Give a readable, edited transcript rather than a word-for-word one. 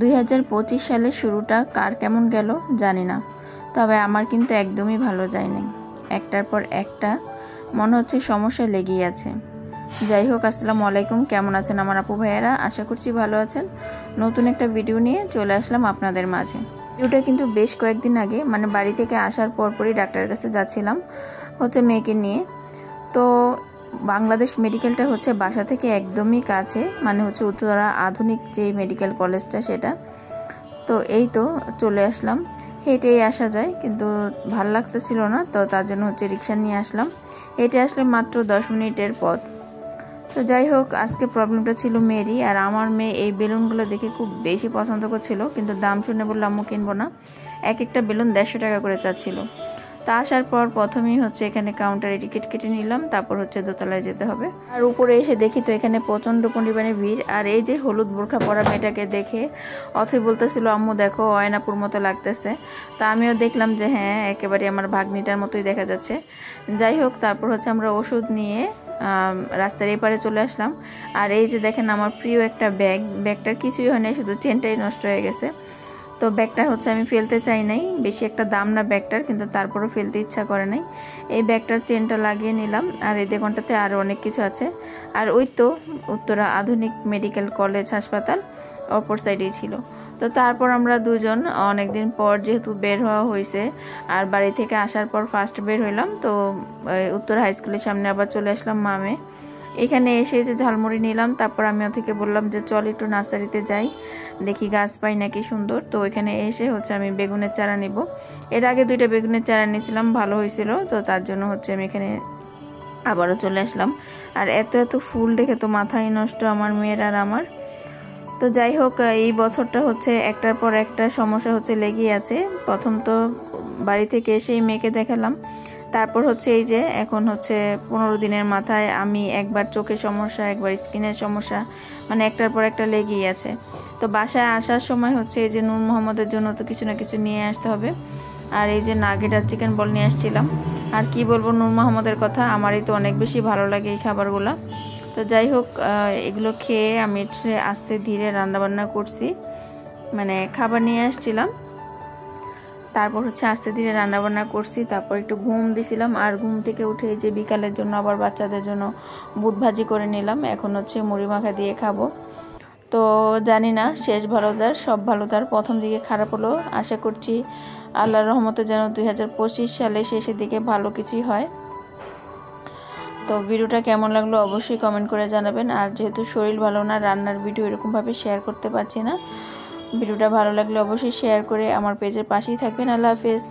2025 সালের শুরুটা কার কেমন গেল জানি না, তবে আমার কিন্তু একদমই ভালো যায়নি। একটার পর একটা মনে হচ্ছে সমস্যা লেগেই আছে। যাই হোক, আসসালামু আলাইকুম, কেমন আছেন আমার আপু ভাইয়েরা? আশা করছি ভালো আছেন। নতুন একটা ভিডিও নিয়ে চলে আসলাম আপনাদের মাঝে। ভিডিওটা কিন্তু বেশ কয়েকদিন আগে, মানে বাড়ি থেকে আসার পরপরই ডাক্তারের কাছে যাচ্ছিলাম মেয়েকে নিয়ে। তো বাংলাদেশ মেডিকেলটা বাসা থেকে একদমই কাছে, মানে উত্তরা আধুনিক যে মেডিকেল কলেজটা সেটা। তো এই তো চলে আসলাম, হেঁটেই আসা যায়, কিন্তু ভাল লাগতেছিল না, তো তার জন্য রিক্সা নিয়ে আসলাম। হেঁটে আসলে মাত্র 10 মিনিটের পথ। তো যাই হোক, আজকে প্রবলেমটা ছিল মেয়েরই। আর আমার মেয়ে এই বেলুনগুলো দেখে খুব বেশি পছন্দ করছিল, কিন্তু দাম শুনে বললাম আম্মু কিনবো না। এক একটা বেলুন 150 টাকা করে চাচ্ছিল। তা আসার পর প্রথমেই এখানে কাউন্টারে টিকিট কেটে নিলাম, তারপর দোতলায় যেতে হবে। আর উপরে এসে দেখি তো এখানে প্রচণ্ড পরিমাণে ভিড়। আর এই যে হলুদ বোরখা পরা মেয়েটাকে দেখে অথই বলতেছিল, আম্মু দেখো অয়নাপুর মতো লাগতেছে। তা আমিও দেখলাম যে হ্যাঁ, একেবারে আমার ভাগ্নিটার মতোই দেখা যাচ্ছে। যাই হোক, তারপর আমরা ওষুধ নিয়ে রাস্তার এই পারে চলে আসলাম। আর এই যে দেখেন আমার প্রিয় একটা ব্যাগটার কিছুই হয় নাই, শুধু চেনটাই নষ্ট হয়ে গেছে। তো ব্যাগটা আমি ফেলতে চাই নাই, বেশি একটা দাম না ব্যাগটার, কিন্তু তারপরও ফেলতে ইচ্ছা করে নাই। এই ব্যাগটার চেনটা লাগিয়ে নিলাম। আর এই দোকানটাতে আরও অনেক কিছু আছে। আর ওই তো উত্তরা আধুনিক মেডিকেল কলেজ হাসপাতাল অপর সাইডেই ছিল। তো তারপর আমরা দুজন অনেকদিন পর যেহেতু বের হওয়া হয়েছে, আর বাড়ি থেকে আসার পর ফার্স্ট বের হইলাম, তো উত্তরা হাই স্কুলের সামনে আবার চলে আসলাম মামে। এখানে এসে ঝালমুড়ি নিলাম। তারপর আমি ওকে বললাম যে চল একটু নার্সারিতে যাই, দেখি গাছ পাই নাকি সুন্দর। তো এখানে এসে আমি বেগুনের চারা নিব। এর আগে 2টা বেগুনের চারা নিয়েছিলাম, ভালো হয়েছিল। তো তার জন্য আমি এখানে আবারও চলে আসলাম। আর এত এত ফুল দেখে তো মাথায় নষ্ট আমার মেয়ের আর আমার। তো যাই হোক, এই বছরটা একটার পর একটা সমস্যা লেগেই আছে। প্রথম তো বাড়ি থেকে এসেই মেয়েকে দেখালাম, তারপর এই যে এখন 15 দিনের মাথায় আমি একবার চোখের সমস্যা, একবার স্কিনের সমস্যা, মানে একটার পর একটা লেগেই আছে। তো বাসায় আসার সময় এই যে নূর মোহাম্মদের জন্য তো কিছু না কিছু নিয়ে আসতে হবে। আর এই যে নাগেট আর চিকেন বল নিয়ে আসছিলাম। আর কি বলবো নূর মোহাম্মদের কথা, আমারই তো অনেক বেশি ভালো লাগে এই খাবারগুলো। তো যাই হোক, এগুলো খেয়ে আমি আস্তে ধীরে রান্নাবান্না করছি, মানে খাবার নিয়ে আসছিলাম, তারপর আস্তে ধীরে রান্নাবান্না করছি। তারপর একটু ঘুম দিছিলাম। আর ঘুম থেকে উঠে যে বিকালের জন্য আবার বাচ্চাদের জন্য বুট ভাজি করে নিলাম। এখন মুড়ি মাখা দিয়ে খাবো। তো জানি না, শেষ ভালো তার সব ভালো তার। প্রথম দিকে খারাপ হলো, আশা করছি আল্লাহর রহমতে যেন 2025 সালে শেষের দিকে ভালো কিছুই হয়। তো ভিডিওটা কেমন লাগলো অবশ্যই কমেন্ট করে জানাবেন। আর যেহেতু শরীর ভালো না, রান্নার ভিডিও এরকমভাবে শেয়ার করতে পারছি না। ভিডিওটা ভালো লাগলে অবশ্যই শেয়ার করে আমার পেজের পাশেই থাকবেন। আল্লাহ হাফেজ।